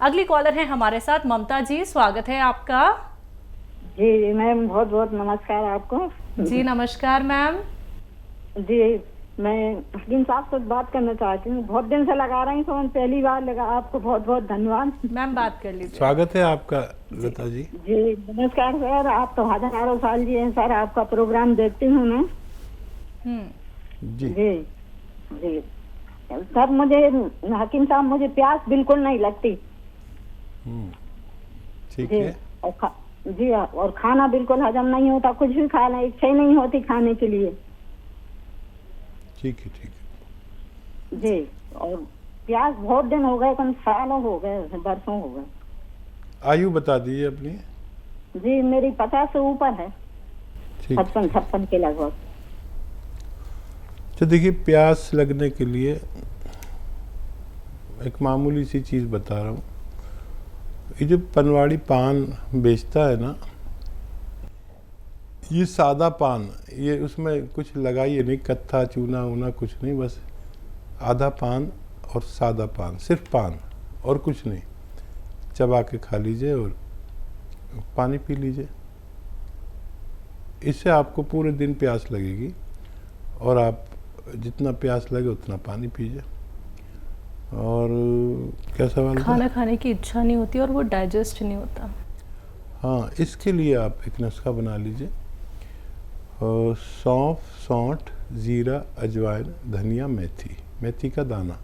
अगली कॉलर है हमारे साथ ममता जी, स्वागत है आपका। जी मैम, बहुत बहुत नमस्कार आपको। जी नमस्कार मैम। जी, मैं हकीम साहब से बात करना चाहती हूँ। बहुत दिन से लगा रही फोन, पहली बार लगा। आपको बहुत बहुत धन्यवाद। मैम बात कर लीजिए। स्वागत है आपका लता जी। जी नमस्कार सर। आप तो हजारों साल जी हैं सर, आपका प्रोग्राम देखती हूँ मैं। जी जी जी सर, मुझे हकीम साहब, मुझे प्यास बिल्कुल नहीं लगती। ठीक जी है। जी, और खाना बिल्कुल हजम नहीं होता, कुछ भी खाना इच्छा ही नहीं होती खाने के लिए। ठीक है। जी, और प्यास बहुत दिन हो गए, कम सालों हो गए, बरसों हो गए। आयु बता दीजिए अपनी। जी मेरी 50 से ऊपर है, ठीक 56 के लगभग। तो देखिए, प्यास लगने के लिए एक मामूली सी चीज़ बता रहा हूँ। ये जो पनवाड़ी पान बेचता है ना, ये सादा पान, ये उसमें कुछ लगाइए नहीं, कत्था चूना वूना कुछ नहीं, बस आधा पान और सादा पान, सिर्फ पान और कुछ नहीं, चबा के खा लीजिए और पानी पी लीजिए। इससे आपको पूरे दिन प्यास लगेगी और आप जितना प्यास लगे उतना पानी पीजिए। और क्या सवाल था? खाना खाने की इच्छा नहीं होती और वो डाइजेस्ट नहीं होता। हाँ, इसके लिए आप एक नुस्खा बना लीजिए। सौंफ, सौंठ, ज़ीरा, अजवाइन, धनिया, मेथी का दाना।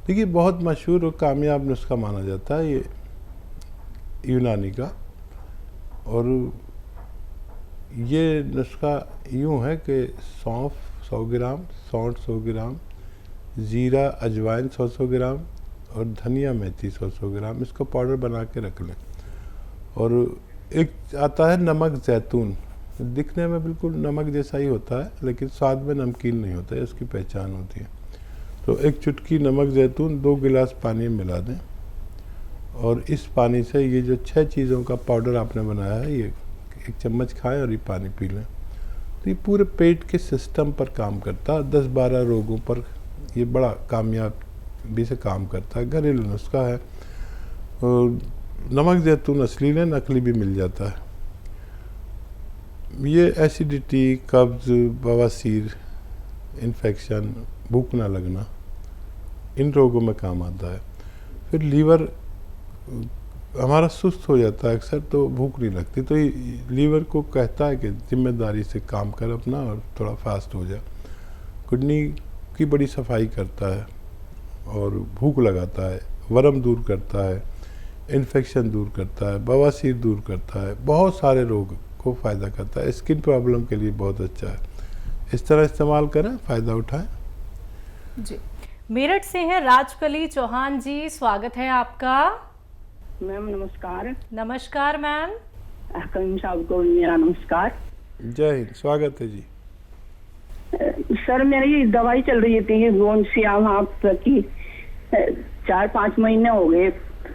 देखिए, बहुत मशहूर और कामयाब नुस्खा माना जाता है ये यूनानी का। और ये नुस्खा यूँ है कि सौंफ 100 ग्राम, सौंठ 100 ग्राम, ज़ीरा अजवाइन 100 ग्राम और धनिया मेथी 100 ग्राम, इसको पाउडर बना के रख लें। और एक आता है नमक ज़ैतून, दिखने में बिल्कुल नमक जैसा ही होता है लेकिन स्वाद में नमकीन नहीं होता है, इसकी पहचान होती है। तो एक चुटकी नमक ज़ैतून 2 गिलास पानी में मिला दें और इस पानी से ये जो 6 चीज़ों का पाउडर आपने बनाया है, ये 1 चम्मच खाएं और ये पानी पी लें। तो ये पूरे पेट के सिस्टम पर काम करता है, 10-12 रोगों पर ये बड़ा कामयाबी से काम करता है। घरेलू नुस्खा है। और नमक ज़ैतून असली लें, नकली भी मिल जाता है। ये एसिडिटी, कब्ज़, बवासीर, इन्फेक्शन, भूख ना लगना, इन रोगों में काम आता है। फिर लीवर हमारा सुस्त हो जाता है अक्सर, तो भूख नहीं लगती, तो ये लीवर को कहता है कि जिम्मेदारी से काम कर अपना और थोड़ा फास्ट हो जाए। किडनी की बड़ी सफाई करता है और भूख लगाता है, वरम दूर करता है, इन्फेक्शन दूर करता है, बवासीर दूर करता है, बहुत सारे रोग को फ़ायदा करता है। स्किन प्रॉब्लम के लिए बहुत अच्छा है। इस तरह इस्तेमाल करें, फ़ायदा उठाएं। जी, मेरठ से हैं राजकली चौहान जी, स्वागत है आपका। मैम नमस्कार। नमस्कार मैम। हकीम साहब को मेरा नमस्कार। जय हिंद, स्वागत है जी। सर, मेरी दवाई चल रही थी गोंसियाम की 4-5 महीने हो गए,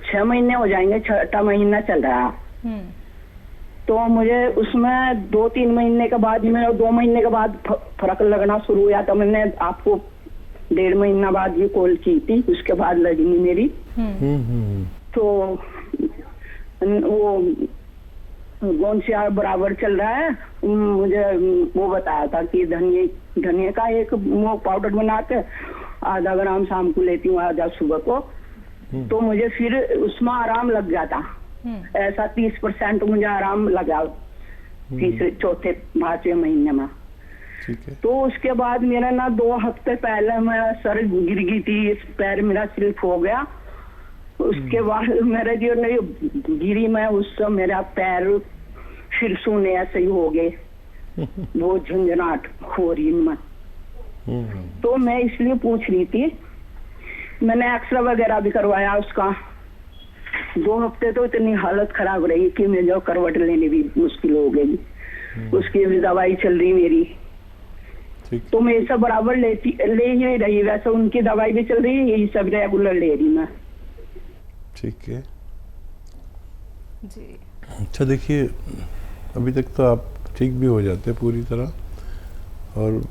6 महीने हो जाएंगे, 6वां महीना चल रहा। तो मुझे उसमें 2-3 महीने के बाद, मैं 2 महीने के बाद फर्क लगना शुरू हुआ। तो मैंने आपको 1.5 महीना बाद ये कॉल की थी, उसके बाद लगी मेरी। तो वो गोंसिया बराबर चल रहा है। मुझे वो बताया था कि धनिया का एक वो पाउडर बना के आधा ग्राम शाम को लेती हूँ, आधा सुबह को। तो मुझे फिर उसमें आराम लग गया था। ऐसा 30% मुझे आराम लगा तीसरे, चौथे, 5वें महीने में। ठीक है। तो उसके बाद मेरा ना 2 हफ्ते पहले मैं सर गिर गई थी, पैर मेरा स्लिप हो गया। उसके बाद मेरे जो नहीं गिरी मैं, उससे मेरा पैर फिर सूने ऐसे ही हो गए, वो झंझनाहट हो रही में। तो मैं इसलिए पूछ रही थी, मैंने एक्सरे वगैरह भी करवाया उसका। 2 हफ्ते तो इतनी हालत खराब रही कि मैं जो करवट लेने भी मुश्किल हो गई। उसकी भी दवाई चल रही मेरी। तो मैं ये सब बराबर ले ही रही, वैसे उनकी दवाई भी चल रही है, यही सब रेगुलर ले रही मैं। ठीक है जी। अच्छा, देखिए, अभी तक तो आप ठीक भी हो जाते पूरी तरह, और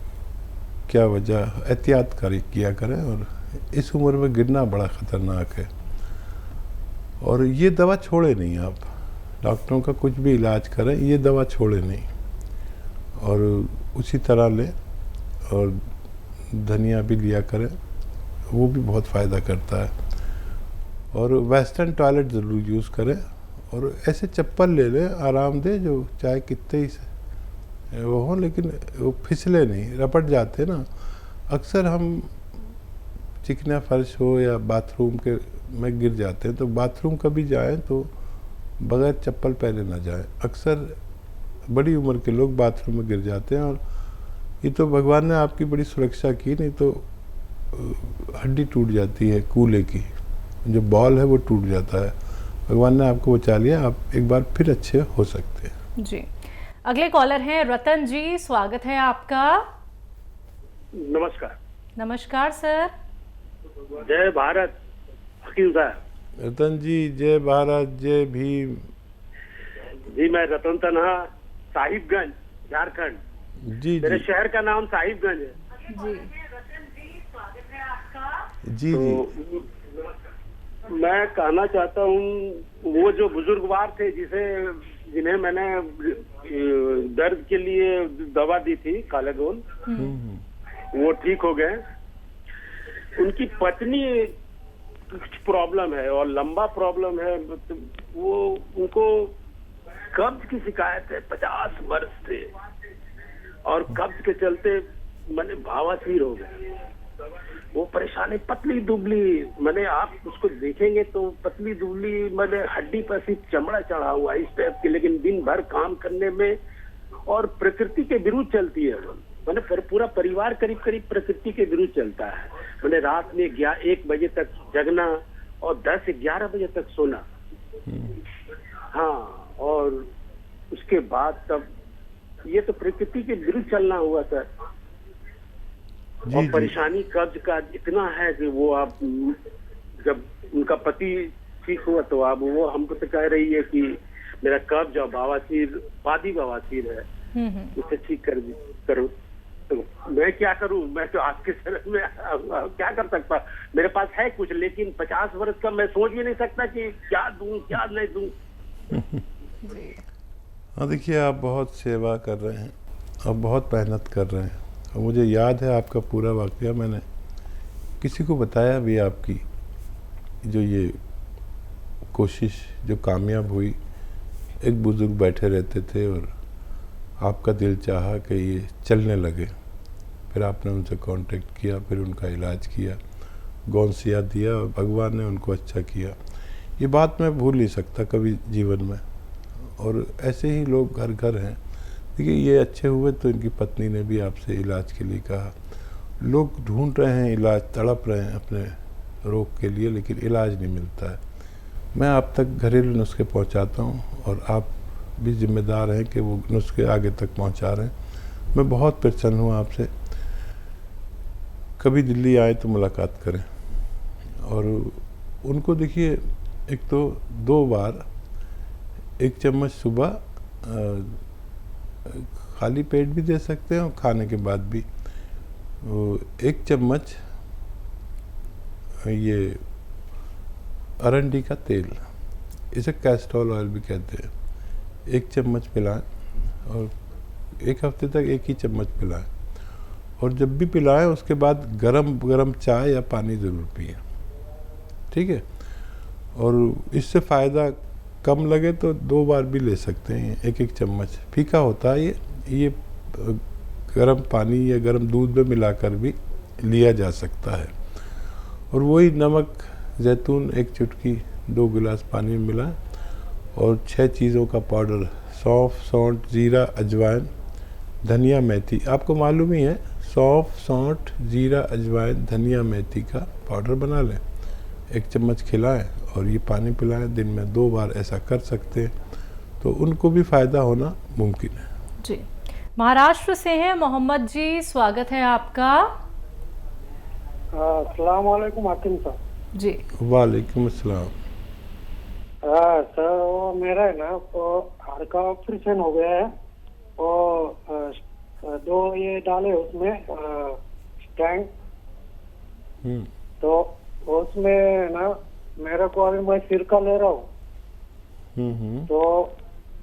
क्या वजह, एहतियात किया करें। और इस उम्र में गिरना बड़ा ख़तरनाक है। और ये दवा छोड़े नहीं आप, डॉक्टरों का कुछ भी इलाज करें ये दवा छोड़े नहीं, और उसी तरह लें। और धनिया भी लिया करें, वो भी बहुत फ़ायदा करता है। और वेस्टर्न टॉयलेट ज़रूर यूज़ करें, और ऐसे चप्पल ले लें आरामदेह जो चाहे कितने ही वो हो, लेकिन वो फिसले नहीं, रपट जाते ना। अक्सर हम चिकना फर्श हो या बाथरूम के में गिर जाते हैं, तो बाथरूम कभी जाएं तो बगैर चप्पल पहने ना जाएं। अक्सर बड़ी उम्र के लोग बाथरूम में गिर जाते हैं, और ये तो भगवान ने आपकी बड़ी सुरक्षा की, नहीं तो हड्डी टूट जाती है, कूल्हे की जो बॉल है वो टूट जाता है। भगवान ने आपको बचा लिया, आप एक बार फिर अच्छे हो सकते हैं। जी, अगले कॉलर हैं रतन जी, स्वागत है आपका। नमस्कार। नमस्कार सर। जय भारत हकीम साहब। रतन जी जय भारत जय भीम। जी मैं रतन तन्हा, साहिबगंज, झारखंड। जी मेरे जी शहर का नाम साहिबगंज है। जी जी जी तो मैं कहना चाहता हूँ, वो जो बुजुर्गवार थे जिन्हें मैंने दर्द के लिए दवा दी थी कालेगोल, वो ठीक हो गए। उनकी पत्नी कुछ प्रॉब्लम है और लंबा प्रॉब्लम है, वो उनको कब्ज की शिकायत है, 50 वर्ष से, और कब्ज के चलते मैंने भावासीर हो गए। वो परेशानी, पतली दुबली, मैंने आप उसको देखेंगे तो पतली दुबली, मैंने हड्डी पर सिर्फ चमड़ा चढ़ा हुआ इस टाइप की, लेकिन दिन भर काम करने में और प्रकृति के विरुद्ध चलती है। मैंने पूरा परिवार करीब करीब प्रकृति के विरुद्ध चलता है। मैंने रात में 1 बजे तक जगना और 10-11 बजे तक सोना। हाँ, और उसके बाद तब ये तो प्रकृति के विरुद्ध चलना हुआ सर। जी, और जी। परेशानी कब्ज का इतना है कि वो आप जब उनका पति ठीक हुआ तो अब वो हमको तो कह रही है कि मेरा कब्ज और बवासीर, पादी बवासीर है, उसे ठीक करो। तो मैं क्या करूं? मैं तो आपके शरण में क्या कर सकता? मेरे पास है कुछ, लेकिन 50 वर्ष का मैं सोच भी नहीं सकता कि क्या दूं क्या नहीं दूं। हाँ देखिए, आप बहुत सेवा कर रहे हैं और बहुत मेहनत कर रहे हैं, और मुझे याद है आपका पूरा वाकया। मैंने किसी को बताया भी आपकी जो ये कोशिश जो कामयाब हुई। एक बुजुर्ग बैठे रहते थे और आपका दिल चाहा कि ये चलने लगे, फिर आपने उनसे कांटेक्ट किया, फिर उनका इलाज किया, गौनसिया दिया और भगवान ने उनको अच्छा किया। ये बात मैं भूल नहीं सकता कभी जीवन में। और ऐसे ही लोग घर घर हैं। देखिए, ये अच्छे हुए तो इनकी पत्नी ने भी आपसे इलाज के लिए कहा। लोग ढूंढ रहे हैं इलाज, तड़प रहे हैं अपने रोग के लिए, लेकिन इलाज नहीं मिलता है। मैं आप तक घरेलू नुस्खे पहुंचाता हूं, और आप भी जिम्मेदार हैं कि वो नुस्खे आगे तक पहुंचा रहे हैं। मैं बहुत प्रसन्न हूं आपसे। कभी दिल्ली आए तो मुलाकात करें। और उनको देखिए, एक तो 2 बार 1 चम्मच सुबह खाली पेट भी दे सकते हैं और खाने के बाद भी 1 चम्मच ये अरंडी का तेल, इसे कैस्ट्रोल ऑयल भी कहते हैं, 1 चम्मच पिलाएं, और 1 हफ्ते तक 1 ही चम्मच पिलाएं। और जब भी पिलाएं उसके बाद गरम चाय या पानी ज़रूर पिएं, ठीक है। और इससे फ़ायदा कम लगे तो 2 बार भी ले सकते हैं। 1 चम्मच फीका होता है ये गर्म पानी या गर्म दूध में मिलाकर भी लिया जा सकता है। और वही नमक, जैतून 1 चुटकी 2 गिलास पानी में मिलाएं, और 6 चीज़ों का पाउडर, सौंफ, सौंठ, जीरा, अजवाइन, धनिया, मेथी। आपको मालूम ही है, सौंफ, सौंठ, जीरा, अजवाइन, धनिया, मेथी का पाउडर बना लें, 1 चम्मच खिलाएं और ये पानी पिलाएं। दिन में 2 बार ऐसा कर सकते हैं, तो उनको भी फ़ायदा होना मुमकिन है। जी, महाराष्ट्र से हैं मोहम्मद जी, स्वागत है आपका। अस्सलाम वालेकुम हाकिम साहब। जी, वालेकुम अस्सलाम। सर वो मेरा है ना, वो हार्ट का ऑपरेशन हो गया है, और 2 ये डाले उसमें स्टैंड, तो उसमें ना मेरे को अभी मैं सिरका ले रहा हूँ, तो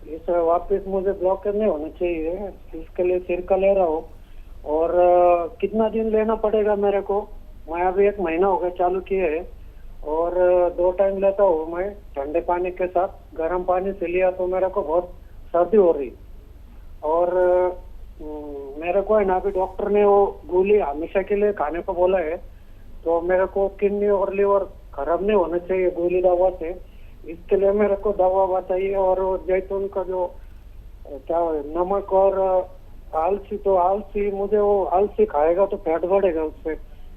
इस वापस मुझे ब्लॉकेज नहीं होना चाहिए, इसके लिए सिरका ले रहा हूँ। और कितना दिन लेना पड़ेगा मेरे को? मैं अभी 1 महीना हो गया चालू किए है, और 2 टाइम लेता हूँ मैं ठंडे पानी के साथ। गर्म पानी से लिया तो मेरे को बहुत सर्दी हो रही, और मेरे को है ना अभी डॉक्टर ने वो गोली हमेशा के लिए खाने को बोला है, तो मेरे को किडनी और लीवर खराब नहीं होना चाहिए गोली दवा से। इसके लिए मेरे को दवा बताइए। और वो जैतून का जो क्या नमक और आलसी, तो आलसी मुझे वो आलसी खाएगा तो फैट बढ़ेगा उससे,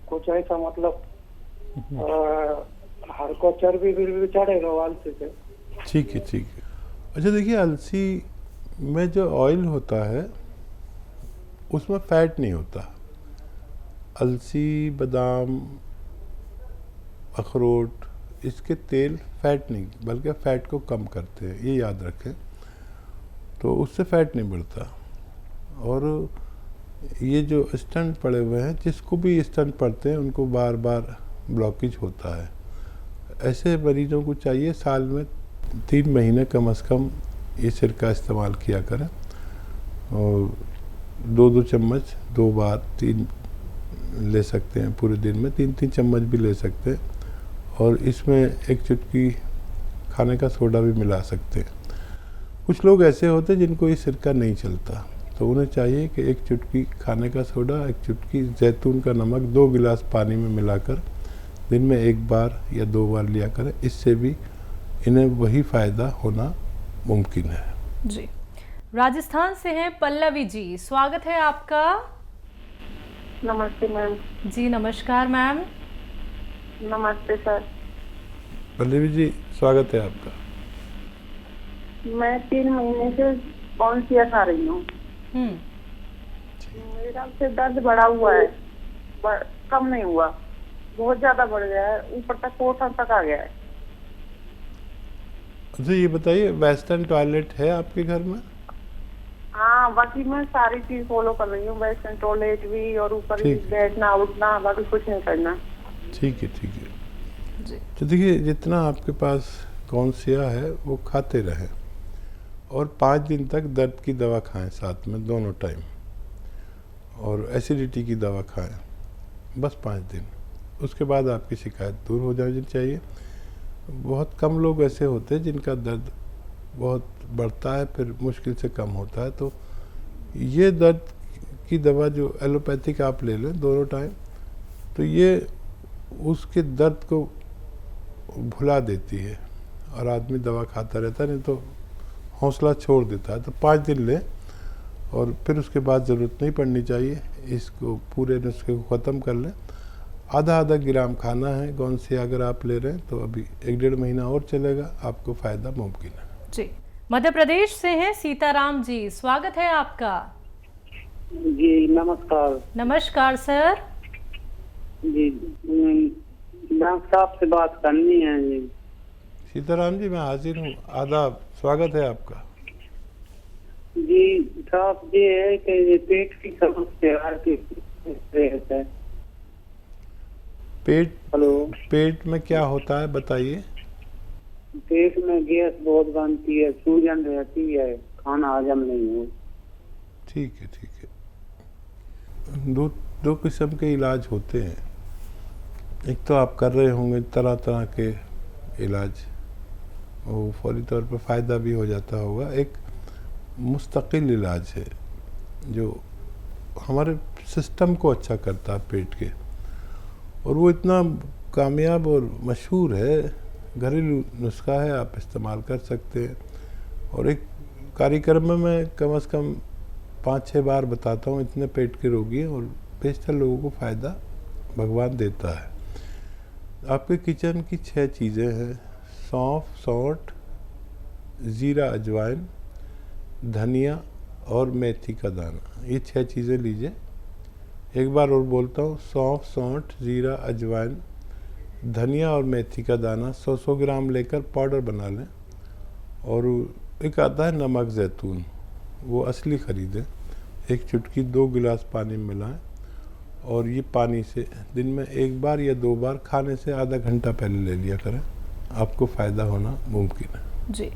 कुछ ऐसा मतलब हर को चर्बी भी चढ़ेगा वो आलसी से। ठीक है, ठीक है। अच्छा देखिए, अलसी में जो ऑयल होता है उसमें फैट नहीं होता। अलसी, बादाम, अखरोट, इसके तेल फैट नहीं बल्कि फैट को कम करते हैं, ये याद रखें। तो उससे फैट नहीं बढ़ता। और ये जो स्टंट पड़े हुए हैं, जिसको भी स्टंट पड़ते हैं उनको बार बार ब्लॉकेज होता है। ऐसे मरीजों को चाहिए साल में 3 महीने कम से कम ये सिरका इस्तेमाल किया करें, और 2-2 चम्मच 2 बार 3 ले सकते हैं पूरे दिन में, 3-3 चम्मच भी ले सकते हैं। और इसमें 1 चुटकी खाने का सोडा भी मिला सकते हैं। कुछ लोग ऐसे होते हैं जिनको ये सिरका नहीं चलता, तो उन्हें चाहिए कि 1 चुटकी खाने का सोडा, 1 चुटकी जैतून का नमक 2 गिलास पानी में मिलाकर दिन में 1 बार या 2 बार लिया करें। इससे भी इन्हें वही फ़ायदा होना मुमकिन है। जी, राजस्थान से हैं पल्लवी जी, स्वागत है आपका। नमस्ते मैम। जी नमस्कार मैम। नमस्ते सर। पल्लवी जी, स्वागत है आपका। मैं 3 महीने से कॉन्सिया खा रही हूँ। मेरा सिर दर्द बढ़ा हुआ है, कम नहीं हुआ, बहुत ज्यादा बढ़ गया है, ऊपर तक 4 तक आ गया है। अच्छा ये बताइए, वेस्टर्न टॉयलेट है आपके घर में? हाँ, बाकी मैं सारी चीज फॉलो कर रही हूँ, वेस्टर्न टॉयलेट भी, और ऊपर भी बैठना उठना, बाकी कुछ नहीं करना। ठीक है, ठीक है जी। तो देखिए, जितना आपके पास कॉन्सिया है वो खाते रहें, और 5 दिन तक दर्द की दवा खाएं साथ में दोनों टाइम, और एसिडिटी की दवा खाएं बस 5 दिन। उसके बाद आपकी शिकायत दूर हो जानी चाहिए। बहुत कम लोग ऐसे होते हैं जिनका दर्द बहुत बढ़ता है फिर मुश्किल से कम होता है। तो ये दर्द की दवा जो एलोपैथिक आप ले लें दोनों टाइम, तो ये उसके दर्द को भुला देती है, और आदमी दवा खाता रहता है, नहीं तो हौसला छोड़ देता है। तो 5 दिन लें, और फिर उसके बाद ज़रूरत नहीं पड़नी चाहिए। इसको पूरे नुस्खे को ख़त्म कर लें। आधा ग्राम खाना है कॉन्सिया अगर आप ले रहे हैं, तो अभी 1-1.5 महीना और चलेगा, आपको फ़ायदा मुमकिन है। जी, मध्य प्रदेश से हैं सीताराम जी, स्वागत है आपका। जी नमस्कार। नमस्कार सर। जी डॉक्टर साहब से बात करनी है जी। सीताराम जी, मैं हाजिर हूँ, आदाब, स्वागत है आपका। जी साहब, ये है कि पेट की समस्या है। पेट में क्या होता है बताइए। पेट में गैस बहुत बनती है, सूजन रहती है, खाना हजम नहीं हो। ठीक है, ठीक है। दो किस्म के इलाज होते हैं। एक तो आप कर रहे होंगे तरह तरह के इलाज, वो फौरी तौर पर फ़ायदा भी हो जाता होगा। एक मुस्तकिल इलाज है जो हमारे सिस्टम को अच्छा करता है पेट के, और वो इतना कामयाब और मशहूर है, घरेलू नुस्खा है, आप इस्तेमाल कर सकते हैं। और एक कार्यक्रम में मैं कम से कम 5-6 बार बताता हूँ, इतने पेट के रोगी हैं, और बेशतर लोगों को फ़ायदा भगवान देता है। आपके किचन की 6 चीज़ें हैं: सौंफ, सौंठ, ज़ीरा, अजवाइन, धनिया और मेथी का दाना। ये 6 चीज़ें लीजिए। एक बार और बोलता हूँ, सौंफ, सौंठ, ज़ीरा, अजवाइन, धनिया और मेथी का दाना 100-100 ग्राम लेकर पाउडर बना लें। और एक आता है नमक ज़ैतून, वो असली ख़रीदें। 1 चुटकी 2 गिलास पानी में मिलाएं, और ये पानी से दिन में 1 बार या 2 बार खाने से आधा घंटा पहले ले लिया करें। आपको फ़ायदा होना मुमकिन है। जी।